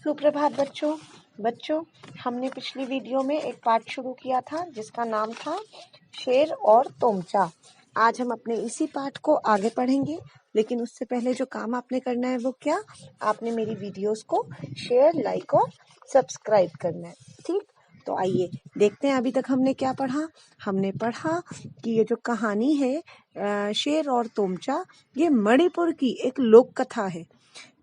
सुप्रभात बच्चों। हमने पिछली वीडियो में एक पाठ शुरू किया था जिसका नाम था शेर और तोमचा। आज हम अपने इसी पाठ को आगे पढ़ेंगे, लेकिन उससे पहले जो काम आपने करना है वो क्या, आपने मेरी वीडियोस को शेयर, लाइक और सब्सक्राइब करना है। ठीक, तो आइए देखते हैं अभी तक हमने क्या पढ़ा। हमने पढ़ा कि ये जो कहानी है शेर और तोमचा, ये मणिपुर की एक लोक कथा है।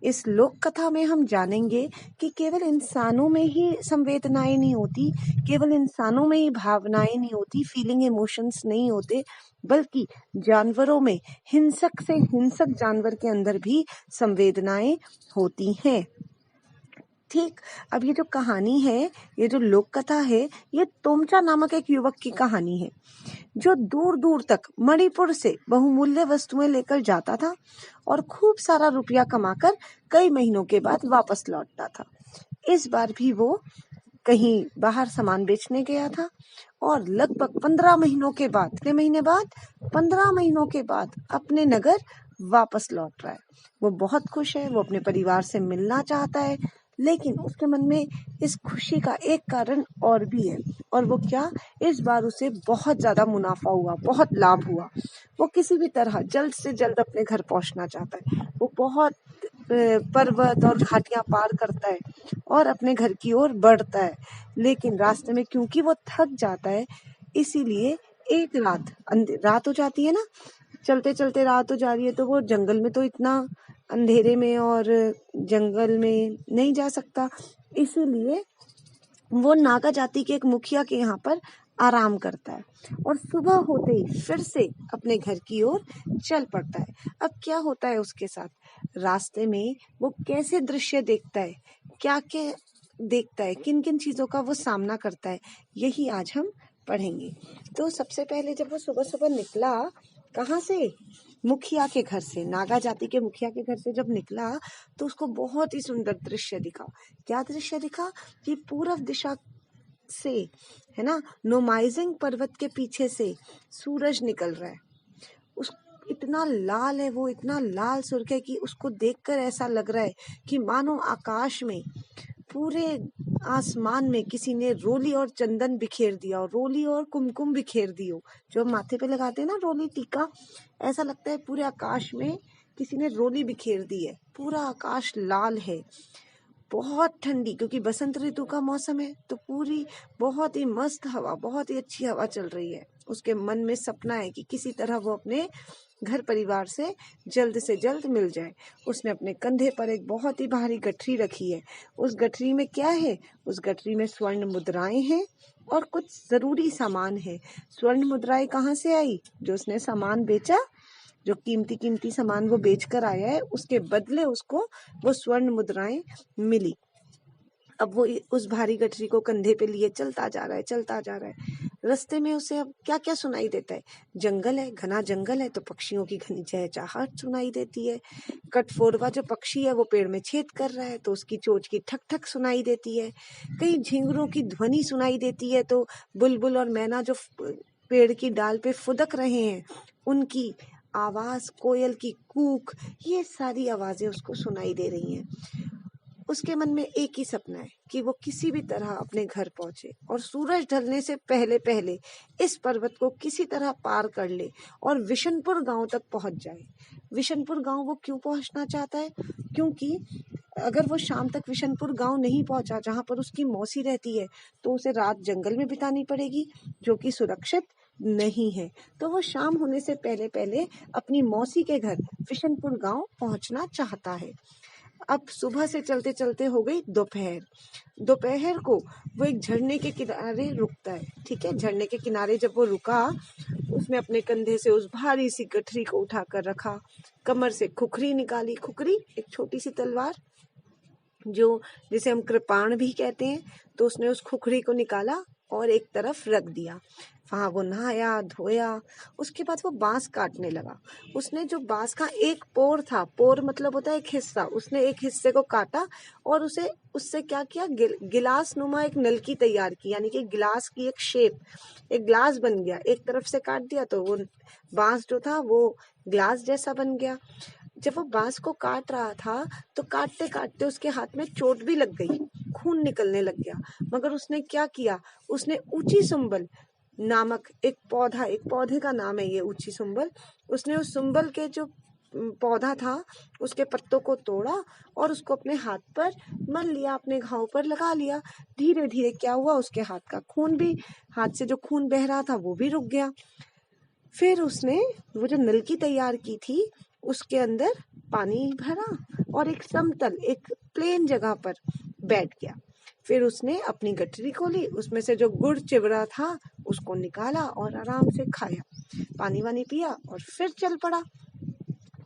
इस लोक कथा में हम जानेंगे कि केवल इंसानों में ही संवेदनाएं नहीं होती, केवल इंसानों में ही भावनाएं नहीं होती, फीलिंग इमोशंस नहीं होते, बल्कि जानवरों में, हिंसक से हिंसक जानवर के अंदर भी संवेदनाएं होती हैं। ठीक, अब ये जो कहानी है, ये जो लोक कथा है, ये तोमचा नामक एक युवक की कहानी है जो दूर दूर तक मणिपुर से बहुमूल्य वस्तुएं लेकर जाता था और खूब सारा रुपया कमाकर कई महीनों के बाद वापस लौटता था। इस बार भी वो कहीं बाहर सामान बेचने गया था और लगभग 15 महीनों के बाद, कितने महीने बाद, 15 महीनों के बाद अपने नगर वापस लौट रहा है। वो बहुत खुश है, वो अपने परिवार से मिलना चाहता है, लेकिन उसके मन में इस खुशी का एक कारण और भी है, और वो क्या, इस बार उसे बहुत ज्यादा मुनाफा हुआ, बहुत लाभ हुआ। वो किसी भी तरह जल्द से जल्द अपने घर पहुंचना चाहता है। वो बहुत पर्वत और घाटियां पार करता है और अपने घर की ओर बढ़ता है, लेकिन रास्ते में क्योंकि वो थक जाता है, इसीलिए एक रात हो जाती है ना, चलते चलते रात हो जा रही है, तो वो जंगल में तो इतना अंधेरे में और जंगल में नहीं जा सकता, इसीलिए वो नागा जाति के एक मुखिया के यहाँ पर आराम करता है और सुबह होते ही फिर से अपने घर की ओर चल पड़ता है। अब क्या होता है उसके साथ, रास्ते में वो कैसे दृश्य देखता है, क्या क्या देखता है, किन किन चीजों का वो सामना करता है, यही आज हम पढ़ेंगे। तो सबसे पहले जब वो सुबह सुबह निकला, कहाँ से, मुखिया के घर से, नागा जाति के मुखिया के घर से जब निकला, तो उसको बहुत ही सुंदर दृश्य दिखा। क्या दृश्य दिखा कि पूर्व दिशा से, है ना, नोमाइजिंग पर्वत के पीछे से सूरज निकल रहा है। उस इतना लाल है वो, इतना लाल सुर्ख है कि उसको देखकर ऐसा लग रहा है कि मानो आकाश में, पूरे आसमान में किसी ने रोली और चंदन बिखेर दिया, और रोली और कुमकुम बिखेर दी हो, जो माथे पे लगाते हैं ना रोली टीका, ऐसा लगता है पूरे आकाश में किसी ने रोली बिखेर दी है। पूरा आकाश लाल है, बहुत ठंडी, क्योंकि बसंत ऋतु का मौसम है, तो पूरी बहुत ही मस्त हवा, बहुत ही अच्छी हवा चल रही है। उसके मन में सपना है कि किसी तरह वो अपने घर परिवार से जल्द मिल जाए। उसने अपने कंधे पर एक बहुत ही भारी गठरी रखी है। उस गठरी में क्या है, उस गठरी में स्वर्ण मुद्राएं हैं और कुछ जरूरी सामान है। स्वर्ण मुद्राएं कहाँ से आई, जो उसने सामान बेचा, जो कीमती सामान वो बेचकर आया है, उसके बदले उसको वो स्वर्ण मुद्राएं मिली। अब वो उस भारी गठरी को कंधे पे लिए चलता जा रहा है। रास्ते में उसे अब क्या क्या सुनाई देता है, जंगल है, घना जंगल है, तो पक्षियों की घनी चहचहाहट सुनाई देती है। कटफोड़वा जो पक्षी है वो पेड़ में छेद कर रहा है, तो उसकी चोंच की ठक ठक सुनाई देती है। कई झिंगुरों की ध्वनि सुनाई देती है, तो बुलबुल और मैना जो पेड़ की डाल पे फुदक रहे हैं, उनकी आवाज, कोयल की कूक, ये सारी आवाजें उसको सुनाई दे रही हैं। उसके मन में एक ही सपना है कि वो किसी भी तरह अपने घर पहुंचे और सूरज ढलने से पहले पहले इस पर्वत को किसी तरह पार कर ले और विशनपुर गांव तक पहुंच जाए। विशनपुर गांव वो क्यों पहुंचना चाहता है, क्योंकि अगर वो शाम तक विशनपुर गांव नहीं पहुंचा, जहां पर उसकी मौसी रहती है, तो उसे रात जंगल में बितानी पड़ेगी, जो कि सुरक्षित नहीं है। तो वो शाम होने से पहले पहले अपनी मौसी के घर विशनपुर गांव पहुंचना चाहता है। अब सुबह से चलते चलते हो गई दोपहर। दोपहर को वो एक झरने के किनारे रुकता है। ठीक है, झरने के किनारे जब वो रुका, उसने अपने कंधे से उस भारी सी गठरी को उठाकर रखा, कमर से खुखरी निकाली। खुखरी एक छोटी सी तलवार, जो जिसे हम कृपाण भी कहते हैं, तो उसने उस खुखरी को निकाला और एक तरफ रख दिया। वहां वो नहाया धोया, उसके बाद वो बांस काटने लगा। उसने जो बांस का एक पोर था, पोर मतलब होता है एक हिस्सा, उसने एक हिस्से को काटा और उससे क्या किया, गिलास नुमा एक नलकी तैयार की, यानी कि गिलास की एक शेप, एक ग्लास बन गया। एक तरफ से काट दिया तो वो बांस जो था वो ग्लास जैसा बन गया। जब वो बांस को काट रहा था तो काटते काटते उसके हाथ में चोट भी लग गई, खून निकलने लग गया। मगर उसने क्या किया, उसने ऊंची सुंबल नामक एक पौधे का नाम है ये ऊंची सुंबल, उसने उस सुंबल के जो पौधा था उसके पत्तों को तोड़ा और उसको अपने हाथ पर मल लिया, अपने घाव पर लगा लिया। धीरे धीरे क्या हुआ, उसके हाथ से जो खून बह रहा था वो भी रुक गया। फिर उसने वो जो नलकी तैयार की थी उसके अंदर पानी भरा और एक समतल एक प्लेन जगह पर बैठ गया। फिर उसने अपनी गठरी खोली, उसमें से जो गुड़ चिवड़ा था उसको निकाला और आराम से खाया, पानी वानी पिया और फिर चल पड़ा,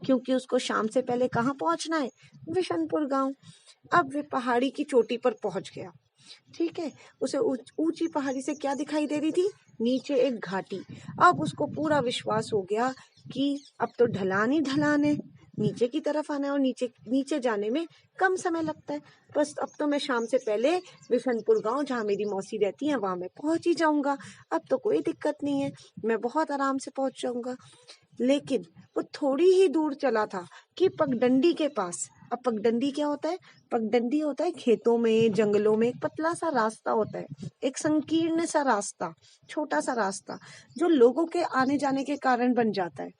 क्योंकि उसको शाम से पहले कहाँ पहुंचना है, विशनपुर गांव। अब वे पहाड़ी की चोटी पर पहुंच गया। ठीक है, उसे ऊंची पहाड़ी से क्या दिखाई दे रही थी, नीचे एक घाटी। अब उसको पूरा विश्वास हो गया कि अब तो ढलान ही ढलान है, नीचे की तरफ आना है और नीचे जाने में कम समय लगता है। बस अब तो मैं शाम से पहले विशनपुर गांव जहाँ मेरी मौसी रहती है वहां मैं पहुंच ही जाऊंगा, अब तो कोई दिक्कत नहीं है, मैं बहुत आराम से पहुंच जाऊंगा। लेकिन वो थोड़ी ही दूर चला था कि पगडंडी के पास, अब पगडंडी क्या होता है, पगडंडी होता है खेतों में जंगलों में एक पतला सा रास्ता होता है, एक संकीर्ण सा रास्ता, छोटा सा रास्ता जो लोगों के आने जाने के कारण बन जाता है।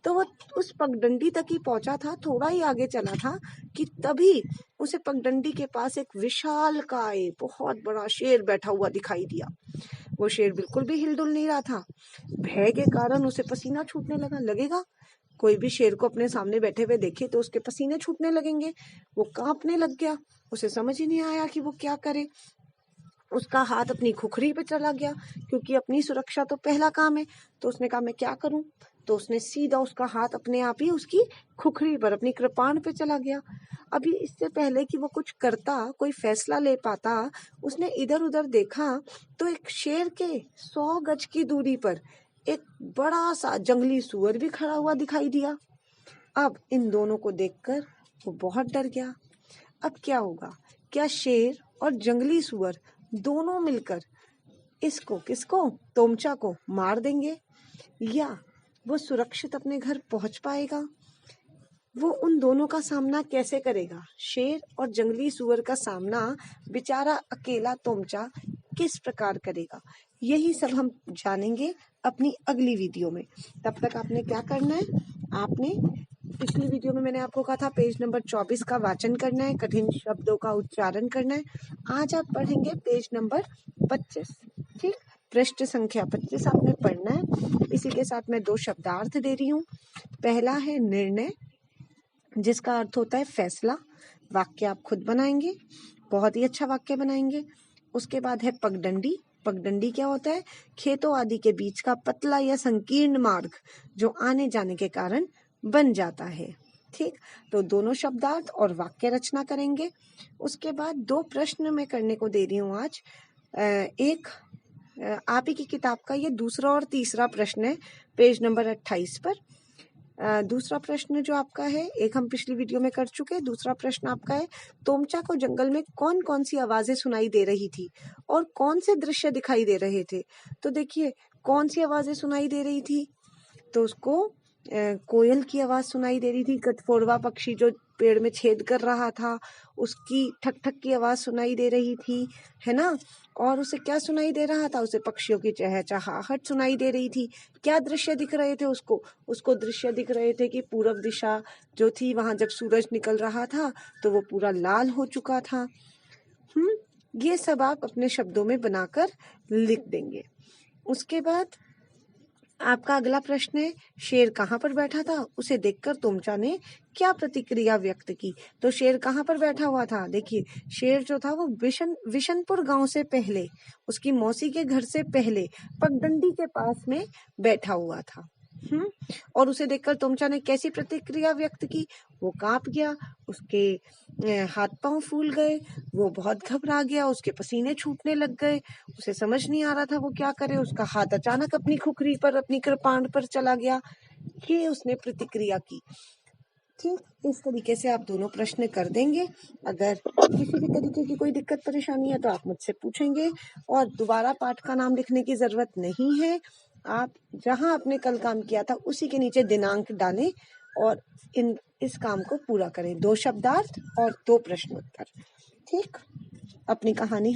तो वो उस पगडंडी तक ही पहुंचा था, थोड़ा ही आगे चला था कि तभी उसे पगडंडी के पास एक विशालकाय बहुत बड़ा शेर बैठा हुआ दिखाई दिया। वो शेर बिल्कुल भी हिलडुल नहीं रहा था, भय के कारण उसे पसीना छूटने लगेगा, कोई भी शेर को अपने सामने बैठे हुए देखे तो उसके पसीने छूटने लगेंगे। वो कांपने लग गया, उसे समझ ही नहीं आया कि वो क्या करे। उसका हाथ अपनी खुखरी पे चला गया, क्योंकि अपनी सुरक्षा तो पहला काम है। तो उसने कहा मैं क्या करूं, तो उसने सीधा उसका हाथ अपने आप ही उसकी खुखरी पर, अपनी कृपाण पे चला गया। अभी इससे पहले कि वो कुछ करता, कोई फैसला ले पाता, उसने इधर उधर देखा तो एक शेर के 100 गज की दूरी पर एक बड़ा सा जंगली सुअर भी खड़ा हुआ दिखाई दिया। अब इन दोनों को देखकर वो बहुत डर गया। अब क्या होगा, क्या शेर और जंगली सुअर दोनों मिलकर किसको तोमचा को मार देंगे, या वो सुरक्षित अपने घर पहुंच पाएगा? वो उन दोनों का सामना कैसे करेगा, शेर और जंगली सुअर का सामना बेचारा अकेला तोमचा किस प्रकार करेगा, यही सब हम जानेंगे अपनी अगली वीडियो में। तब तक आपने क्या करना है, आपने पिछली वीडियो में मैंने आपको कहा था पेज नंबर 24 का वाचन करना है, कठिन शब्दों का उच्चारण करना है। आज आप पढ़ेंगे पेज नंबर 25। ठीक, पृष्ठ संख्या 25 आपने पढ़ना है। इसी के साथ मैं 2 शब्दार्थ दे रही हूँ। पहला है निर्णय, जिसका अर्थ होता है फैसला। वाक्य आप खुद बनाएंगे, बहुत ही अच्छा वाक्य बनाएंगे। उसके बाद है पगडंडी। पगडंडी क्या होता है, खेतों आदि के बीच का पतला या संकीर्ण मार्ग जो आने जाने के कारण बन जाता है। ठीक, तो दोनों शब्दार्थ और वाक्य रचना करेंगे। उसके बाद 2 प्रश्न मैं करने को दे रही हूँ आज। एक आप ही की किताब का ये दूसरा और तीसरा प्रश्न है, पेज नंबर 28 पर। दूसरा प्रश्न जो आपका है, एक हम पिछली वीडियो में कर चुके हैं, दूसरा प्रश्न आपका है तोमचा को जंगल में कौन कौन सी आवाजें सुनाई दे रही थी और कौन से दृश्य दिखाई दे रहे थे। तो देखिए कौन सी आवाजें सुनाई दे रही थी, तो उसको कोयल की आवाज सुनाई दे रही थी, कटफोड़वा पक्षी जो पेड़ में छेद कर रहा था उसकी ठक ठक की आवाज सुनाई दे रही थी, है ना। और उसे क्या सुनाई दे रहा था, उसे पक्षियों की चहचहाहट सुनाई दे रही थी। क्या दृश्य दिख रहे थे उसको दृश्य दिख रहे थे कि पूरब दिशा जो थी वहां जब सूरज निकल रहा था तो वो पूरा लाल हो चुका था। ये सब आप अपने शब्दों में बनाकर लिख देंगे। उसके बाद आपका अगला प्रश्न है शेर कहाँ पर बैठा था, उसे देखकर तोमचा ने क्या प्रतिक्रिया व्यक्त की। तो शेर कहाँ पर बैठा हुआ था, देखिए शेर जो था वो विशनपुर गांव से पहले, उसकी मौसी के घर से पहले पगडंडी के पास में बैठा हुआ था। और उसे देखकर तोमचा ने कैसी प्रतिक्रिया व्यक्त की, वो कांप गया, उसके हाथ पांव फूल गए, वो बहुत घबरा गया, उसके पसीने छूटने लग गए, उसे समझ नहीं आ रहा था वो क्या करे, उसका हाथ अचानक अपनी खुखरी पर, अपनी कृपाण पर चला गया। ये उसने प्रतिक्रिया की। ठीक, इस तरीके से आप दोनों प्रश्न कर देंगे। अगर किसी भी तरीके की कोई दिक्कत परेशानी है तो आप मुझसे पूछेंगे, और दोबारा पाठ का नाम लिखने की जरूरत नहीं है। आप जहां आपने कल काम किया था उसी के नीचे दिनांक डालें, और इस काम को पूरा करें। 2 शब्दार्थ और 2 प्रश्नोत्तर। ठीक, अपनी कहानी